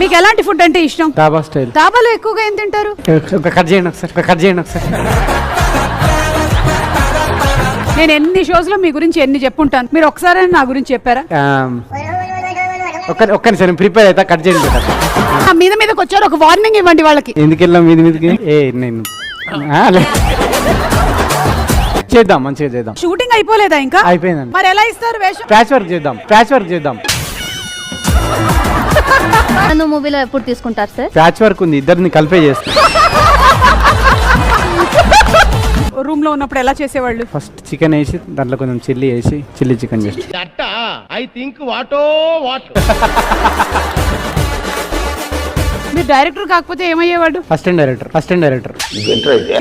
మీకు ఎలాంటి ఫుడ్ అంటే ఇష్టం? డాబా స్టైల్. డాబాలో ఎక్కువగా ఏం తింటారు? ఒక కట్ చేయండి ఒకసారి. నేను ఎన్ని షోస్ లో మీ గురించి ఎన్ని చెప్పుంటాను, మీరు ఒకసారి నా గురించి చెప్పారా? ఒక్క నిమిషం ప్రిపేర్ అవుతా, కట్ చేయండి. మీదకి వచ్చారు, ఒక వార్నింగ్ ఇవ్వండి వాళ్ళకి. ఎందుకు వెళ్ళాం మీదకి? నేను చేద్దాం, మంచిగా చేద్దాం. షూటింగ్ అయిపోలేదా ఇంకా? అయిపోయిందండి. మరి ఎలా ఇస్తారు వేషం? ప్యాచ్ వర్క్ చేద్దాం. నన్ను మూవీలో ఎప్పుడు తీసుకుంటారు సార్? ప్యాచ్ వర్క్ ఉంది, ఇద్దరిని కలిపే చేస్తాం. రూమ్ లో ఉన్నప్పుడు ఎలా చేసేవాళ్ళు? ఫస్ట్ చికెన్ వేసి దాంట్లో కొంచెం చిల్లీ వేసి చిల్లీ చికెన్ చేసి. మీరు డైరెక్టర్ కాకపోతే ఏమయ్యేవాడు? Assistant director.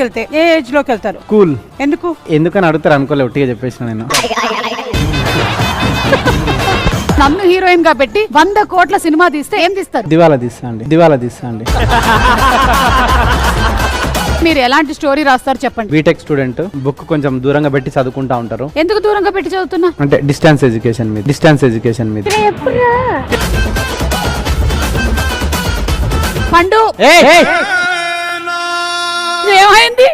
వెళ్తే ఏ ఏజ్ లోకి వెళ్తారు? కూల్. ఎందుకని అడుగుతారు అనుకోలే, ఒట్టిగా చెప్పేసిన నేను. నన్ను హీరోయిన్ గా పెట్టి 100 కోట్ల సినిమా తీస్తే ఏం తీస్తారు? దివాలా తీస్తా అండి. మీరు ఎలాంటి స్టోరీ రాస్తారు చెప్పండి. బీటెక్ స్టూడెంట్, బుక్ కొంచెం దూరంగా పెట్టి చదువుకుంటా ఉంటారు. ఎందుకు దూరంగా పెట్టి చదువుతున్నా? అంటే డిస్టెన్స్ ఎడ్యుకేషన్ మీద. పండు ఏమైంది?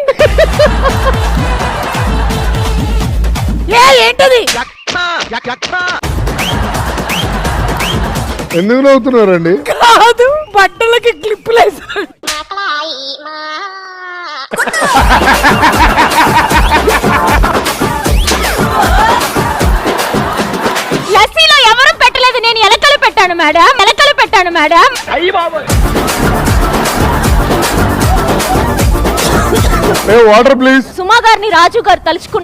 ఏంటది? ఎందుకు నవ్వుతున్నారండి? కాదు, బట్టలకి క్లిప్పులు వేసాడు. లస్సీలో ఎవరు పెట్టలేదు, నేను ఎలకలు పెట్టాను మేడం. Water please. సుమా గారిని రాజు గారు తలుచుకుంటారు.